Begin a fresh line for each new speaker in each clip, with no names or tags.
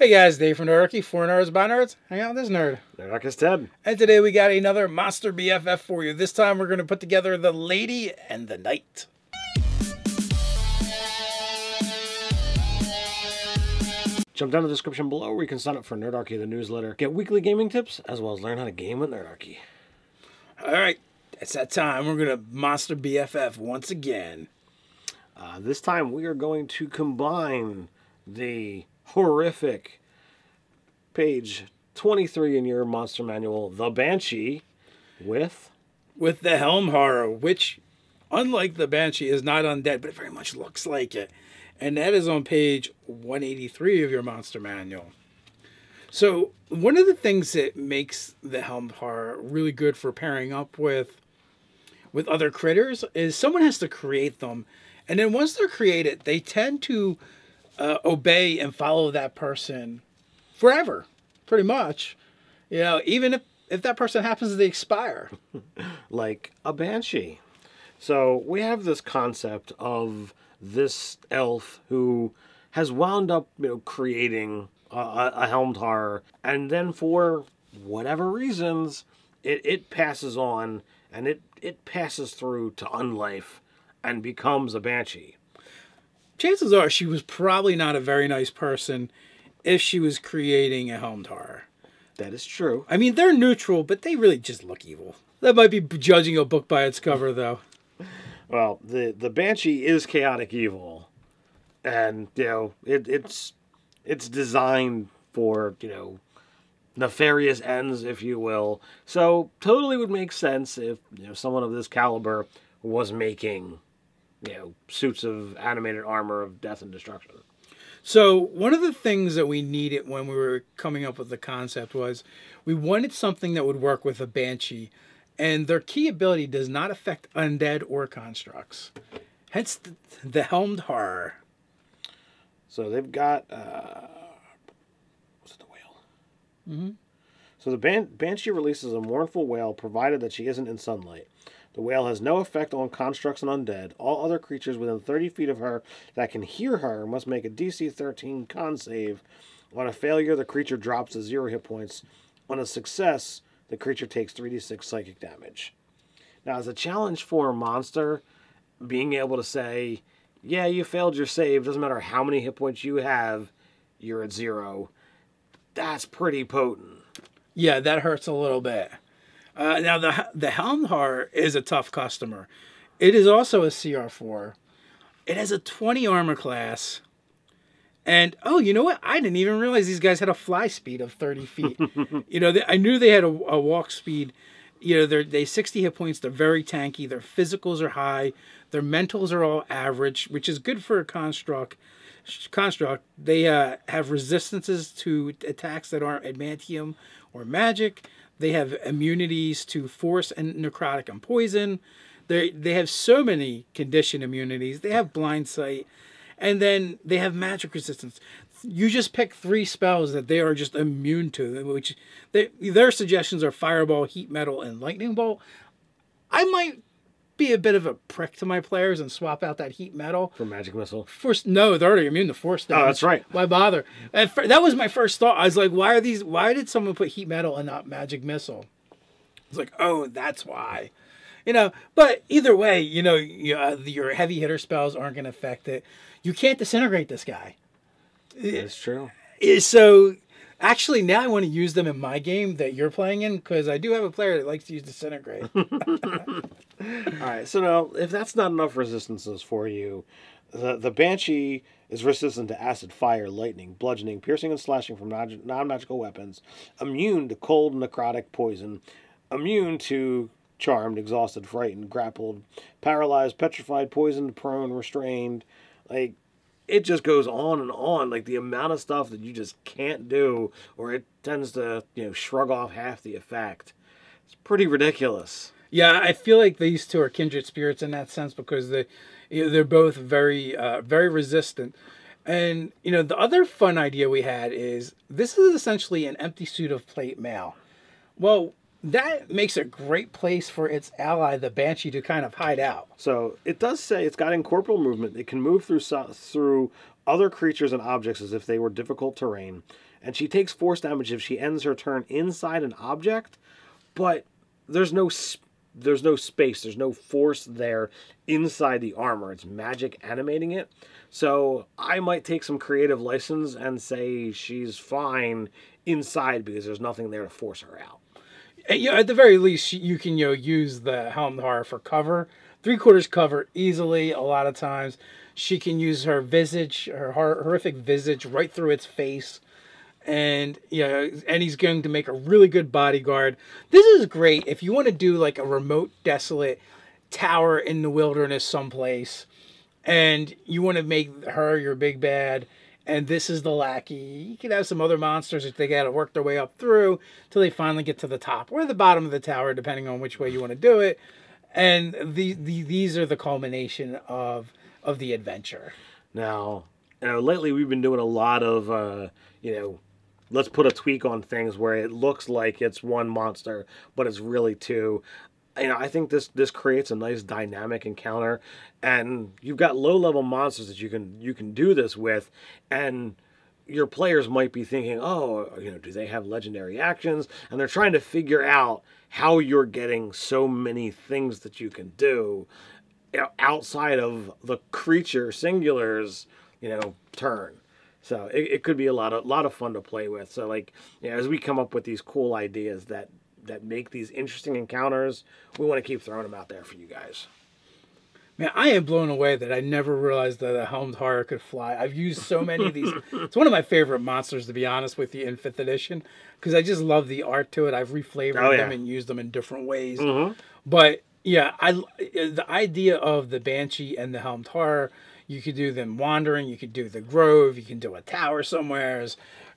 Hey guys, Dave from Nerdarchy, for nerds by nerds. Hang out with this nerd.
Nerdarchy's Ted.
And today we got another monster BFF for you. This time we're going to put together the Lady and the Knight.
Jump down to the description below where you can sign up for Nerdarchy, the newsletter, get weekly gaming tips, as well as learn how to game with Nerdarchy.
Alright, it's that time. We're going to monster BFF once again.
This time we are going to combine the horrific page 23 in your monster manual, the Banshee, with
the Helmed horror, which, unlike the Banshee, is not undead, but it very much looks like it. And that is on page 183 of your monster manual. So one of the things that makes the Helmed horror really good for pairing up with other critters is someone has to create them. And then once they're created, they tend to obey and follow that person forever, pretty much. You know, even if that person happens to expire.
like a Banshee. So we have this concept of this elf who has wound up, creating a Helmed horror, and then for whatever reasons, it passes on, and it passes through to unlife and becomes a Banshee.
Chances are she was probably not a very nice person if she was creating a Helmed horror.
That is true.
I mean, they're neutral, but they really just look evil. That might be judging a book by its cover, though.
Well, the Banshee is chaotic evil, and it's designed for nefarious ends, if you will. So totally would make sense if someone of this caliber was making suits of animated armor of death and destruction.
So one of the things that we needed when we were coming up with the concept was we wanted something that would work with a Banshee, and their key ability does not affect undead or constructs. Hence the Helmed horror.
So they've got was it the whale?
Mm-hmm.
So the Banshee releases a mournful wail provided that she isn't in sunlight. The wail has no effect on constructs and undead. All other creatures within 30 feet of her that can hear her must make a DC 13 con save. On a failure, the creature drops to 0 hit points. On a success, the creature takes 3d6 psychic damage. Now, as a challenge for a monster, being able to say, yeah, you failed your save, doesn't matter how many hit points you have, you're at 0. That's pretty potent.
Yeah, that hurts a little bit. Now, the Helmed horror is a tough customer. It is also a CR4. It has a 20 armor class. And, oh, you know what? I didn't even realize these guys had a fly speed of 30 feet. I knew they had a walk speed. They 60 hit points. They're very tanky. Their physicals are high. Their mentals are all average, which is good for a construct. They have resistances to attacks that aren't adamantium or magic. They have immunities to force and necrotic and poison. They have so many condition immunities. They have blind sight. And then they have magic resistance. You just pick 3 spells that they are just immune to, which their suggestions are Fireball, Heat Metal, and Lightning Bolt. I might be a bit of a prick to my players and swap out that Heat Metal
For Magic Missile?
No, they're already immune to force damage.
Oh, that's right.
Why bother? And that was my first thought. I was like, why did someone put Heat Metal and not Magic Missile? It's like, oh, that's why. But either way, your heavy hitter spells aren't going to affect it. You can't disintegrate this guy.
That's true.
So, actually, now I want to use them in my game that you're playing in, because I do have a player that likes to use disintegrate.
All right, so now, if that's not enough resistances for you, the Banshee is resistant to acid, fire, lightning, bludgeoning, piercing, and slashing from non-magical weapons, immune to cold, necrotic, poison, immune to charmed, exhausted, frightened, grappled, paralyzed, petrified, poisoned, prone, restrained. Like, it just goes on and on. Like, the amount of stuff that you just can't do, or it tends to, shrug off half the effect. It's pretty ridiculous.
Yeah, I feel like these two are kindred spirits in that sense, because they're both very, very resistant. And, the other fun idea we had is this is essentially an empty suit of plate mail. Well, that makes a great place for its ally, the Banshee, to kind of hide out.
So it does say it's got incorporeal movement. It can move through other creatures and objects as if they were difficult terrain. And she takes force damage if she ends her turn inside an object, but there's no space, there's no force there inside the armor. It's magic animating it. So I might take some creative license and say she's fine inside because there's nothing there to force her out.
At the very least, you can use the Helmed Horror for cover. 3/4 cover easily. A lot of times, she can use her visage, her horrific visage, right through its face, and and he's going to make a really good bodyguard. This is great if you want to do like a remote, desolate tower in the wilderness someplace, and you want to make her your big bad. And this is the lackey. You can have some other monsters that they got to work their way up through till they finally get to the top or the bottom of the tower, depending on which way you want to do it. And these are the culmination of the adventure.
Now, lately we've been doing a lot of, let's put a tweak on things where it looks like it's one monster, but it's really two. I think this creates a nice dynamic encounter, and you've got low-level monsters that you can do this with, and your players might be thinking, oh, do they have legendary actions? And they're trying to figure out how you're getting so many things that you can do outside of the creature singular's turn. So it could be a lot of fun to play with. So as we come up with these cool ideas that make these interesting encounters, we want to keep throwing them out there for you guys.
Man, I am blown away that I never realized that a Helmed Horror could fly. I've used so many of these. It's one of my favorite monsters, to be honest with you, in 5th edition, because I just love the art to it. I've reflavored them and used them in different ways. Mm-hmm. But yeah, the idea of the Banshee and the Helmed Horror, you could do them wandering, you could do the Grove, you can do a tower somewhere.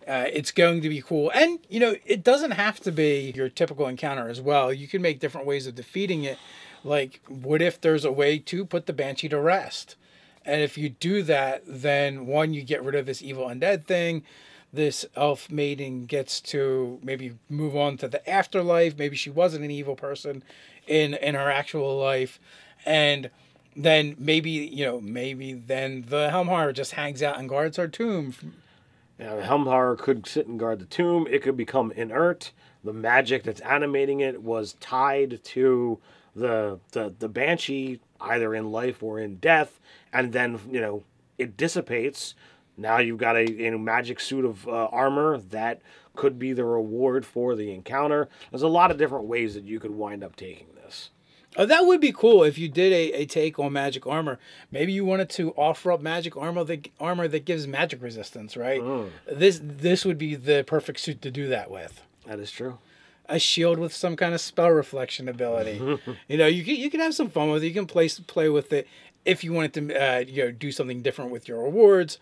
It's going to be cool. And, it doesn't have to be your typical encounter as well. You can make different ways of defeating it. Like, what if there's a way to put the Banshee to rest? And if you do that, then one, you get rid of this evil undead thing. This elf maiden gets to maybe move on to the afterlife. Maybe she wasn't an evil person in her actual life. And then maybe then the Helmed Horror just hangs out and guards our tomb.
The Helmed Horror could sit and guard the tomb. It could become inert. The magic that's animating it was tied to the Banshee, either in life or in death, and then it dissipates. Now you've got a magic suit of armor that could be the reward for the encounter. There's a lot of different ways that you could wind up taking this.
That would be cool if you did a take on magic armor. Maybe you wanted to offer up magic armor that gives magic resistance, right? This would be the perfect suit to do that with.
That is true.
A shield with some kind of spell reflection ability. You can have some fun with it. You can play with it if you wanted to do something different with your rewards.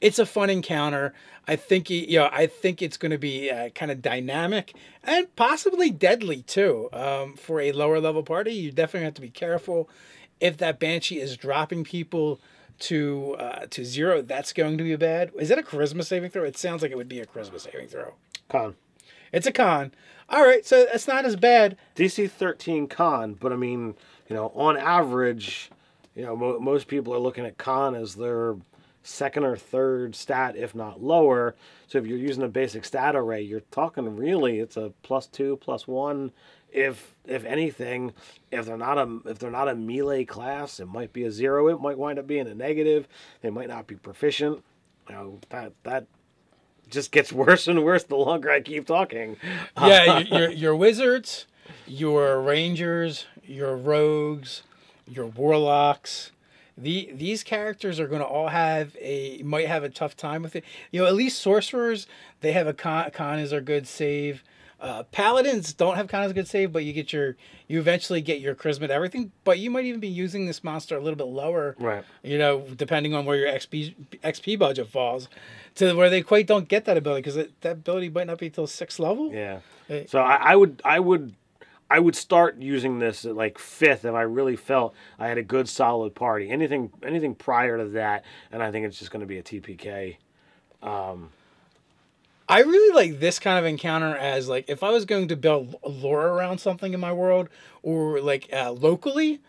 It's a fun encounter. I think it's going to be kind of dynamic and possibly deadly too. For a lower level party, you definitely have to be careful. If that Banshee is dropping people to 0, that's going to be bad. Is that a charisma saving throw? It sounds like it would be a charisma saving throw.
Con.
It's a con. All right, so it's not as bad.
DC 13 con, but I mean, on average, most people are looking at con as their second or third stat, if not lower. So if you're using a basic stat array, you're talking really it's a +2, +1. If anything, if they're not a melee class, it might be a 0. It might wind up being a negative. They might not be proficient. That just gets worse and worse the longer I keep talking.
Yeah, your wizards, your rangers, your rogues, your warlocks. These characters are going to all might have a tough time with it. At least sorcerers, they have a con is a good save. Paladins don't have con as a good save, but you eventually get your charisma to everything. But you might even be using this monster a little bit lower,
right?
Depending on where your XP budget falls, to where they quite don't get that ability because that ability might not be till 6th level.
Yeah. So I would start using this at 5th if I really felt I had a good solid party. Anything prior to that, and I think it's just going to be a TPK.
I really like this kind of encounter as like if I was going to build lore around something in my world or like locally,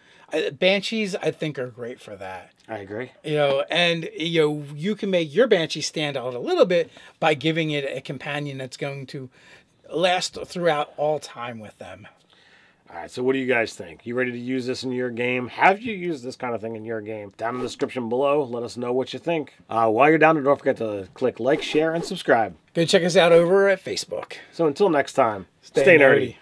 Banshees I think are great for that.
I agree.
And you can make your Banshee stand out a little bit by giving it a companion that's going to last throughout all time with them.
All right, so what do you guys think? You ready to use this in your game? Have you used this kind of thing in your game? Down in the description below, let us know what you think. While you're down there, don't forget to click like, share, and subscribe.
Go check us out over at Facebook.
So until next time, stay nerdy.